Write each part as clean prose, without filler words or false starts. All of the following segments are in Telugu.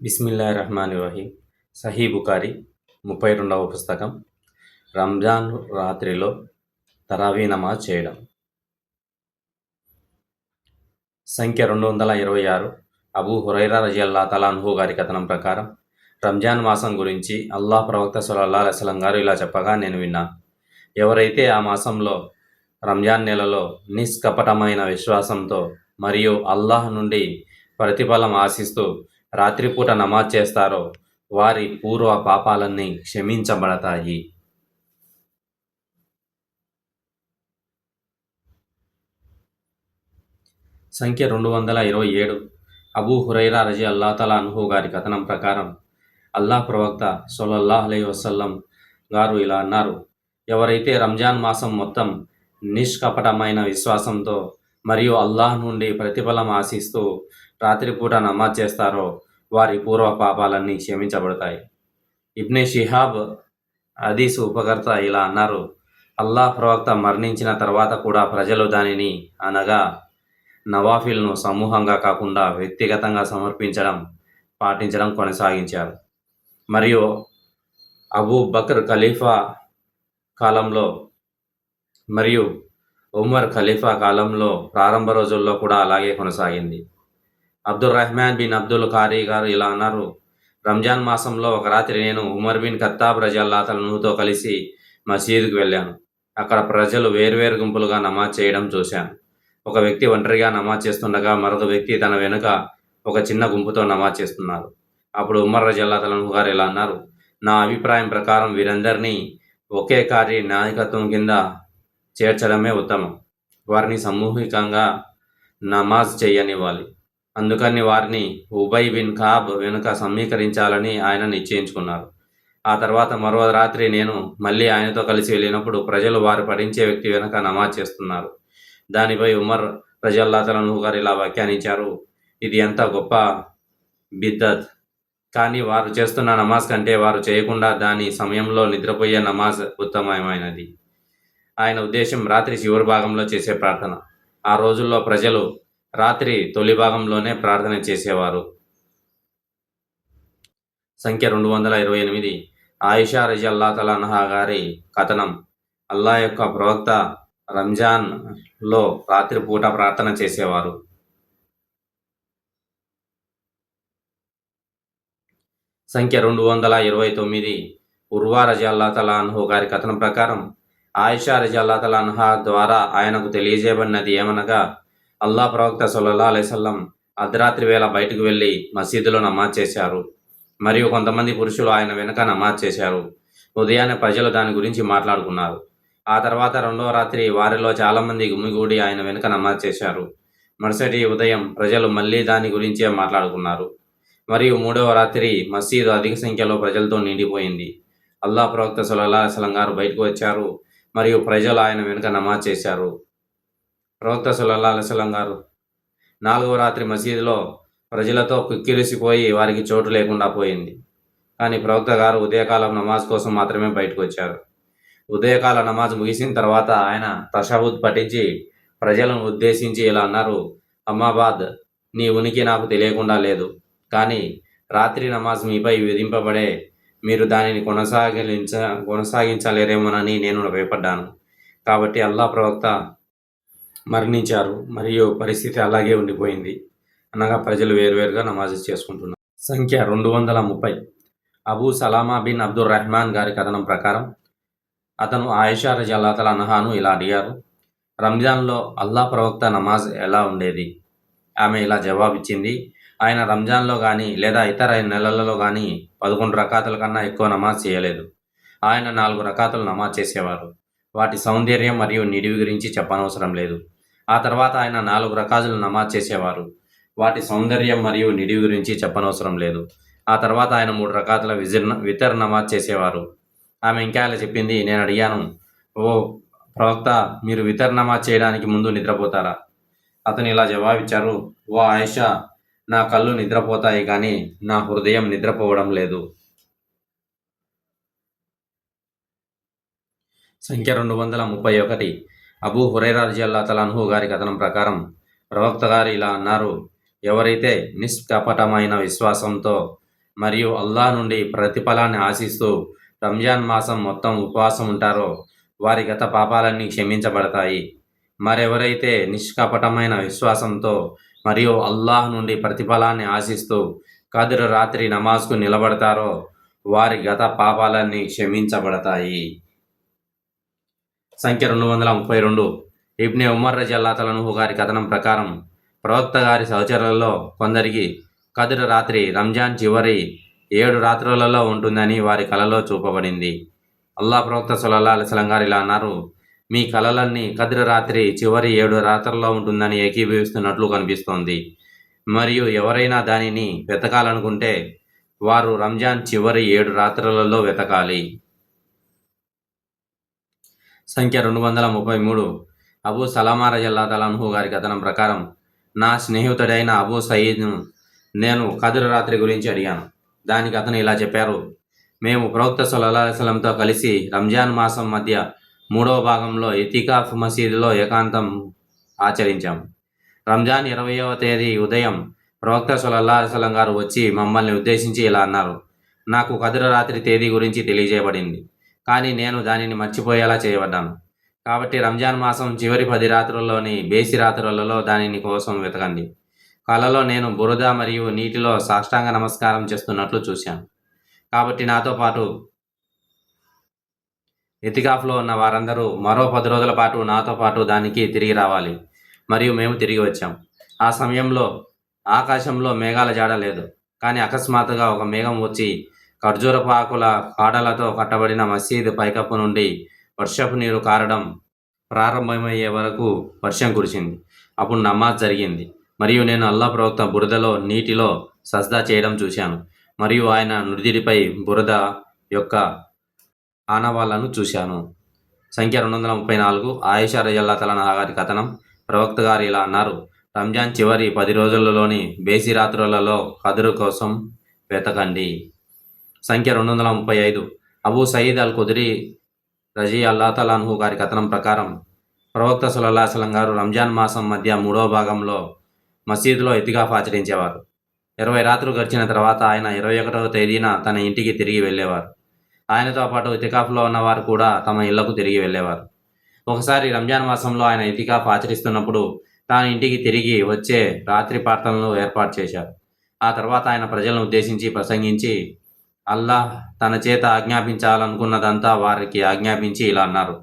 బిస్మిల్లాహిర్రహ్మానిర్రహీం. సహీ బుఖారీ 32వ పుస్తకం. రంజాన్ రాత్రిలో తరావీ నమాజ్ చేయడం. సంఖ్య 226. అబూ హురైరా రజియల్లాహు తఆలా అన్హు గారి కథనం ప్రకారం రంజాన్ మాసం గురించి అల్లాహ్ ప్రవక్త సల్లల్లాహు అలైహి వసల్లం గారు ఇలా చెప్పగా నేను విన్నాను. ఎవరైతే ఆ మాసంలో రంజాన్ నెలలో నిష్కపటమైన విశ్వాసంతో మరియు అల్లాహ్ నుండి ప్రతిఫలం ఆశిస్తూ రాత్రిపూట నమాజ్ చేస్తారో వారి పూర్వ పాపాలన్నీ క్షమించబడతాయి. సంఖ్య 227. అబూ హురైరా రజియల్లాహు తఆలా అన్హు గారి కథనం ప్రకారం అల్లాహ్ ప్రవక్త సల్లల్లాహు అలైహి వసల్లం గారు ఇలా అన్నారు. ఎవరైతే రంజాన్ మాసం మొత్తం నిష్కపటమైన విశ్వాసంతో మరియు అల్లాహ్ నుండి ప్రతిఫలం ఆశిస్తూ రాత్రిపూట నమాజ్ చేస్తారో వారి పూర్వ పాపాలన్నీ క్షమించబడతాయి. ఇబ్నే షిహాబ్ హదీసు ఉపకర్త ఇలా అన్నారు. అల్లాహ్ ప్రవక్త మరణించిన తర్వాత కూడా ప్రజలు దానిని అనగా నవాఫిల్ను సమూహంగా కాకుండా వ్యక్తిగతంగా పాటించడం కొనసాగించారు. మరియు అబూ బకర్ ఖలీఫా కాలంలో మరియు ఉమర్ ఖలీఫా కాలంలో ప్రారంభ రోజుల్లో కూడా అలాగే కొనసాగింది. అబ్దుల్ రెహమాన్ బిన్ అబ్దుల్ ఖారీ గారు ఇలా అన్నారు. రంజాన్ మాసంలో ఒక రాత్రి నేను ఉమర్ బిన్ ఖత్తాబ్ రజియల్లాహు అన్హుతో కలిసి మసీదుకు వెళ్ళాను. అక్కడ ప్రజలు వేర్వేరు గుంపులుగా నమాజ్ చేయడం చూశాను. ఒక వ్యక్తి ఒంటరిగా నమాజ్ చేస్తుండగా మరొక వ్యక్తి తన వెనుక ఒక చిన్న గుంపుతో నమాజ్ చేస్తున్నారు. అప్పుడు ఉమర్ రజియల్లాహు అన్హు గారు ఇలా అన్నారు. నా అభిప్రాయం ప్రకారం వీరందరినీ ఒకే నాయకత్వం కింద చేర్చడమే ఉత్తమం. వారిని సామూహికంగా నమాజ్ చేయనివ్వాలి. అందుకని వారిని ఉబై బిన్ ఖాబ్ వెనుక సమీకరించాలని ఆయన నిశ్చయించుకున్నారు. ఆ తర్వాత మరో రాత్రి నేను మళ్ళీ ఆయనతో కలిసి వెళ్ళినప్పుడు ప్రజలు వారు పఠించే వ్యక్తి వెనుక నమాజ్ చేస్తున్నారు. దానిపై ఉమర్ రజియల్లాహు అన్హు గారు ఇలా వ్యాఖ్యానించారు. ఇది ఎంత గొప్ప బిద్దత్! కానీ వారు చేస్తున్న నమాజ్ కంటే వారు చేయకుండా దాని సమయంలో నిద్రపోయే నమాజ్ ఉత్తమమైనది. ఆయన ఉద్దేశం రాత్రి చివరి భాగంలో చేసే ప్రార్థన. ఆ రోజుల్లో ప్రజలు రాత్రి తొలి భాగంలోనే ప్రార్థన చేసేవారు. సంఖ్య 228. ఆయిషా రజియల్లాహు తఆలా అన్హా గారి కథనం. అల్లాహ్ యొక్క ప్రవక్త రంజాన్లో రాత్రిపూట ప్రార్థన చేసేవారు. సంఖ్య 229. ఉర్వా రజియల్లాహు తఆలా అన్హు గారి కథనం ప్రకారం ఆయిషా రజియల్లాహు తఆలా అన్హా ద్వారా ఆయనకు తెలియజేయబడినది ఏమనగా అల్లాహ్ ప్రవక్త సల్లల్లాహు అలైహి వసల్లం అర్ధరాత్రి వేళ బయటకు వెళ్ళి మసీదులో నమాజ్ చేశారు. మరియు కొంతమంది పురుషులు ఆయన వెనుక నమాజ్ చేశారు. ఉదయాన్నే ప్రజలు దాని గురించి మాట్లాడుకున్నారు. ఆ తర్వాత రెండవ రాత్రి వారిలో చాలామంది గుమిగూడి ఆయన వెనుక నమాజ్ చేశారు. మరుసటి ఉదయం ప్రజలు మళ్ళీ దాని గురించే మాట్లాడుకున్నారు. మరియు మూడవ రాత్రి మసీదు అధిక సంఖ్యలో ప్రజలతో నిండిపోయింది. అల్లాహ్ ప్రవక్త సల్లల్లాహు అలైహి వసల్లం గారు బయటకు వచ్చారు మరియు ప్రజలు ఆయన వెనుక నమాజ్ చేశారు. ప్రవక్త సల్లల్లాహు అలైహి వసల్లం గారు 4వ రాత్రి మసీదులో ప్రజలతో కిక్కిరిసిపోయి వారికి చోటు లేకుండా పోయింది. కానీ ప్రవక్త గారు ఉదయకాలం నమాజ్ కోసం మాత్రమే బయటకు వచ్చారు. ఉదయకాల నమాజ్ ముగిసిన తర్వాత ఆయన తషహుద్ పఠించి ప్రజలను ఉద్దేశించి ఇలా అన్నారు. అమ్మాబాద్, నీ ఉనికి నాకు తెలియకుండా లేదు. కానీ రాత్రి నమాజ్ మీపై విధింపబడే మీరు దానిని కొనసాగించలేరేమోనని నేను భయపడ్డాను. కాబట్టి అల్లాహ్ ప్రవక్త మరణించారు మరియు పరిస్థితి అలాగే ఉండిపోయింది. అనగా ప్రజలు వేరువేరుగా నమాజ్ చేసుకుంటున్నారు. సంఖ్య 230. అబూ సలామా బిన్ అబ్దుర్ రెహమాన్ గారి కథనం ప్రకారం అతను ఆయిషా రజియల్లాహు తఆలా అన్హాను ఇలా అడిగారు. రంజాన్లో అల్లాహ్ ప్రవక్త నమాజ్ ఎలా ఉండేది? ఆమె ఇలా జవాబిచ్చింది. ఆయన రంజాన్లో కానీ లేదా ఇతర నెలలలో కానీ 11 రకాతుల కన్నా ఎక్కువ నమాజ్ చేయలేదు. ఆయన 4 రకాతులు నమాజ్ చేసేవారు. వాటి సౌందర్యం మరియు నిడివి గురించి చెప్పనవసరం లేదు. ఆ తర్వాత ఆయన 4 రకాతులు నమాజ్ చేసేవారు. వాటి సౌందర్యం మరియు నిడివి గురించి చెప్పనవసరం లేదు. ఆ తర్వాత ఆయన 3 రకాతుల వితర్ నమాజ్ చేసేవారు. ఆమె ఇంకా ఇలా చెప్పింది. నేను అడిగాను, ఓ ప్రవక్త, మీరు వితర్ నమాజ్ చేయడానికి ముందు నిద్రపోతారా? అతను ఇలా జవాబిచ్చారు. ఓ ఆయిషా, నా కళ్ళు నిద్రపోతాయి కానీ నా హృదయం నిద్రపోవడం లేదు. సంఖ్య 231. అబూ హురైరా రజియల్లాహు తఆలా అన్హు గారి కథనం ప్రకారం ప్రవక్త గారు ఇలా అన్నారు. ఎవరైతే నిష్కపటమైన విశ్వాసంతో మరియు అల్లాహ్ నుండి ప్రతిఫలాన్ని ఆశిస్తూ రంజాన్ మాసం మొత్తం ఉపవాసం ఉంటారో వారి గత పాపాలన్నీ క్షమించబడతాయి. మరెవరైతే నిష్కపటమైన విశ్వాసంతో మరియు అల్లాహ్ నుండి ప్రతిఫలాన్ని ఆశిస్తూ కద్ర్ రాత్రి నమాజ్కు నిలబడతారో వారి గత పాపాలన్నీ క్షమించబడతాయి. సంఖ్య 232. ఇబ్నే ఉమర్ రజియల్లాహు గారి కథనం ప్రకారం ప్రవక్త గారి సహచరులలో కొందరికి కద్ర్ రాత్రి రంజాన్ చివరి 7 రాత్రులలో ఉంటుందని వారి కలలో చూపబడింది. అల్లాహ్ ప్రవక్త సల్లల్లాహు అలైహి వసల్లం గారు ఇలా అన్నారు: మీ కలలన్నీ కద్ర్ రాత్రి చివరి 7 రాత్రుల్లో ఉంటుందని ఏకీభవిస్తున్నట్లు కనిపిస్తోంది. మరియు ఎవరైనా దానిని వెతకాలనుకుంటే వారు రంజాన్ చివరి 7 రాత్రులలో వెతకాలి. సంఖ్య 233. అబూ సలామా రజియల్లాహు అన్హు గారి కథనం ప్రకారం నా స్నేహితుడైన అబూ సయీద్ను నేను కద్ర్ రాత్రి గురించి అడిగాను. దానికి అతను ఇలా చెప్పారు: మేము ప్రవక్త సల్లల్లాహు అలైహి వసల్లంతో కలిసి రంజాన్ మాసం మధ్య 3వ భాగంలో ఇతికాఫ్ మసీదులో ఏకాంతం ఆచరించాము. రంజాన్ 20వ తేదీ ఉదయం ప్రవక్త సల్లల్లాహు అలైహి వసల్లం గారు వచ్చి మమ్మల్ని ఉద్దేశించి ఇలా అన్నారు: నాకు కద్ర్ రాత్రి తేదీ గురించి తెలియజేయబడింది, కానీ నేను దానిని మర్చిపోయేలా చేయబడ్డాను. కాబట్టి రంజాన్ మాసం చివరి 10 రాత్రుల్లోని బేసి రాత్రులలో దానిని కోసం వెతకండి. కలలో నేను బురద మరియు నీటిలో సాష్టాంగ నమస్కారం చేస్తున్నట్లు చూశాను. కాబట్టి నాతో పాటు ఇతికాఫ్లో ఉన్న వారందరూ మరో 10 రోజుల పాటు నాతో పాటు దానికి తిరిగి రావాలి. మరియు మేము తిరిగి వచ్చాం. ఆ సమయంలో ఆకాశంలో మేఘాల జాడ లేదు, కానీ అకస్మాత్తుగా ఒక మేఘం వచ్చి ఖర్జూరపు ఆకుల కాడలతో కట్టబడిన మసీదు పైకప్పు నుండి వర్షపు నీరు కారడం ప్రారంభమయ్యే వరకు వర్షం కురిసింది. అప్పుడు నమాజ్ జరిగింది మరియు నేను అల్లాహ్ ప్రవక్త బురదలో నీటిలో సజ్దా చేయడం చూశాను మరియు ఆయన నుదిటిపై బురద యొక్క ఆనవాళ్లను చూశాను. సంఖ్య 234. ఆయిషా రజియల్లాహు అన్హా గారి కథనం ప్రవక్త గారు ఇలా అన్నారు: రంజాన్ చివరి 10 రోజులలోని బేసి రాత్రులలో కద్ర్ కోసం వెతకండి. సంఖ్య 235. అబూ సయీద్ అల్ ఖుద్రీ రజియల్లాహు అన్హు గారి కథనం ప్రకారం ప్రవక్త సల్లల్లాహు అలైహి వసల్లం గారు రంజాన్ మాసం మధ్య 3వ భాగంలో మసీదులో ఇతికాఫ్ ఆచరించేవారు. 20 రాత్రులు గడిచిన తర్వాత ఆయన 21వ తేదీన తన ఇంటికి తిరిగి వెళ్ళేవారు. ఆయనతో పాటు ఇతికాఫ్లో ఉన్నవారు కూడా తమ ఇళ్లకు తిరిగి వెళ్ళేవారు. ఒకసారి రంజాన్ మాసంలో ఆయన ఇతికాఫ్ ఆచరిస్తున్నప్పుడు తాను ఇంటికి తిరిగి వచ్చే రాత్రి ప్రార్థనలు ఏర్పాటు చేశారు. ఆ తర్వాత ఆయన ప్రజలను ఉద్దేశించి ప్రసంగించి అల్లాహ్ తన చేత ఆజ్ఞాపించాలనుకున్నదంతా వారికి ఆజ్ఞాపించి ఇలా అన్నారు: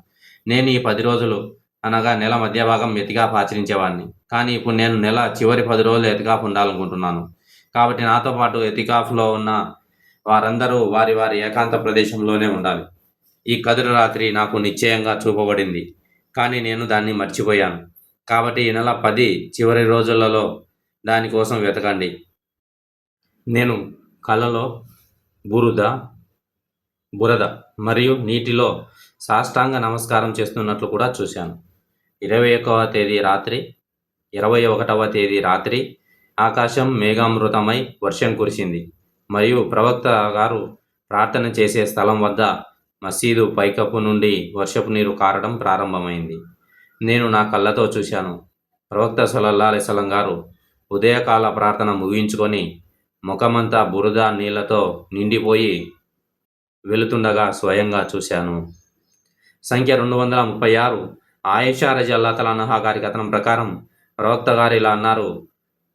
నేను ఈ 10 రోజులు అనగా నెల మధ్య భాగం ఎతికాఫ్ ఆచరించేవాడిని, కానీ ఇప్పుడు నేను నెల చివరి 10 రోజులు ఎతికాఫ్ ఉండాలనుకుంటున్నాను. కాబట్టి నాతో పాటు ఎతికాఫ్లో ఉన్న వారందరూ వారి వారి ఏకాంత ప్రదేశంలోనే ఉండాలి. ఈ కద్ర్ రాత్రి నాకు నిశ్చయంగా చూపబడింది, కానీ నేను దాన్ని మర్చిపోయాను. కాబట్టి ఈ నెల 10 చివరి రోజులలో దానికోసం వెతకండి. నేను కలలో బురద మరియు నీటిలో సాష్టాంగ నమస్కారం చేస్తున్నట్లు కూడా చూశాను. 21వ తేదీ రాత్రి 21వ తేదీ రాత్రి ఆకాశం మేఘామృతమై వర్షం కురిసింది మరియు ప్రవక్త గారు ప్రార్థన చేసే స్థలం వద్ద మసీదు పైకప్పు నుండి వర్షపు నీరు కారడం ప్రారంభమైంది. నేను నా కళ్ళతో చూశాను. ప్రవక్త సల్లల్లాహు అలైహి వసల్లం గారు ఉదయకాల ప్రార్థన ముగించుకొని ముఖమంతా బురద నీళ్లతో నిండిపోయి వెళుతుండగా స్వయంగా చూశాను. సంఖ్య 236. ఆయిషా రజియల్లాహు అన్హా గారి కథనం ప్రకారం ప్రవక్త గారు ఇలా అన్నారు: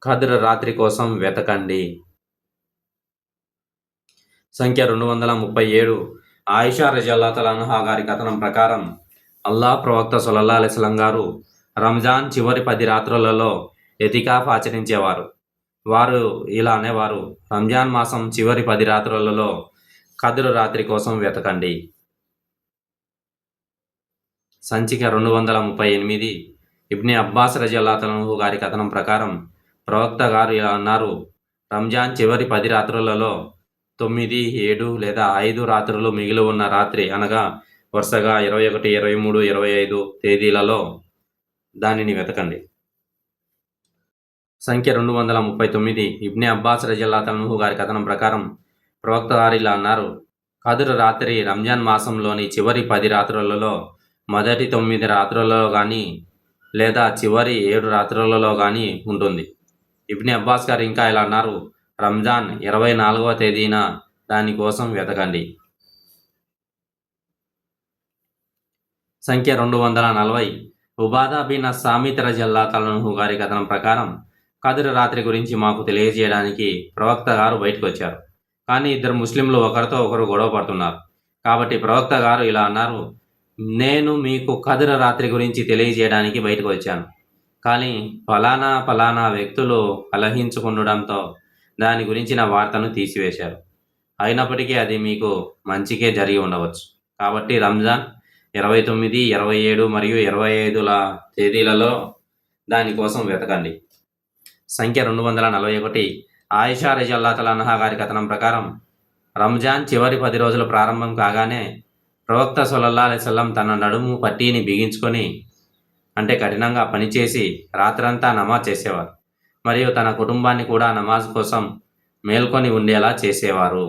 కద్ర్ రాత్రి కోసం వెతకండి. సంఖ్య 237. ఆయిషా రజియల్లాహు అన్హా గారి కథనం ప్రకారం అల్లాహ్ ప్రవక్త సల్లల్లాహు అలైహి వసల్లం గారు రంజాన్ చివరి 10 రాత్రులలో ఎతికాఫ్ ఆచరించేవారు. వారు ఇలా అనేవారు: రంజాన్ మాసం చివరి 10 రాత్రులలో కద్ర్ రాత్రి కోసం వెతకండి. సంచిక 238. ఇబ్నే అబ్బాస్ రజియల్లాహు అన్హు గారి కథనం ప్రకారం ప్రవక్త గారు ఇలా అన్నారు: రంజాన్ చివరి 10 రాత్రులలో 9, 7 లేదా 5 రాత్రులు మిగిలి ఉన్న రాత్రి అనగా వరుసగా 21, 23, 25 తేదీలలో దానిని వెతకండి. సంఖ్య 239. ఇబ్నే అబ్బాస్ రజియల్లాహు అన్హు గారి కథనం ప్రకారం ప్రవక్త గారు ఇలా అన్నారు: కద్ర్ రాత్రి రంజాన్ మాసంలోని చివరి 10 రాత్రులలో మొదటి 9 రాత్రులలో కానీ లేదా చివరి 7 రాత్రులలో కానీ ఉంటుంది. ఇబ్నే అబ్బాస్ గారు ఇంకా ఇలా అన్నారు: రంజాన్ 24వ తేదీన దానికోసం వెతకండి. సంఖ్య 240. ఉబాదా బిన్ సామిత్ రజియల్లాహు అన్హు గారి కథనం ప్రకారం కద్ర్ రాత్రి గురించి మాకు తెలియజేయడానికి ప్రవక్త గారు బయటకు వచ్చారు. కానీ ఇద్దరు ముస్లింలు ఒకరితో ఒకరు గొడవ పడుతున్నారు. కాబట్టి ప్రవక్త గారు ఇలా అన్నారు, నేను మీకు కద్ర్ రాత్రి గురించి తెలియజేయడానికి బయటకు వచ్చాను. కానీ ఫలానా వ్యక్తులు కలహించుకుండడంతో దాని గురించిన వార్తను తీసివేశారు. అయినప్పటికీ అది మీకు మంచికే జరిగి ఉండవచ్చు. కాబట్టి రంజాన్ 29, 27 మరియు 25ల తేదీలలో దానికోసం వెతకండి. సంఖ్య 241. ఆయిషా రజియల్లాహు అన్హా గారి కథనం ప్రకారం రంజాన్ చివరి 10 రోజులు ప్రారంభం కాగానే ప్రవక్త సల్లల్లాహు అలైహి వసల్లం తన నడుము పట్టీని బిగించుకొని, అంటే కఠినంగా పనిచేసి రాత్రంతా నమాజ్ చేసేవారు మరియు తన కుటుంబాన్ని కూడా నమాజ్ కోసం మేల్కొని ఉండేలా చేసేవారు.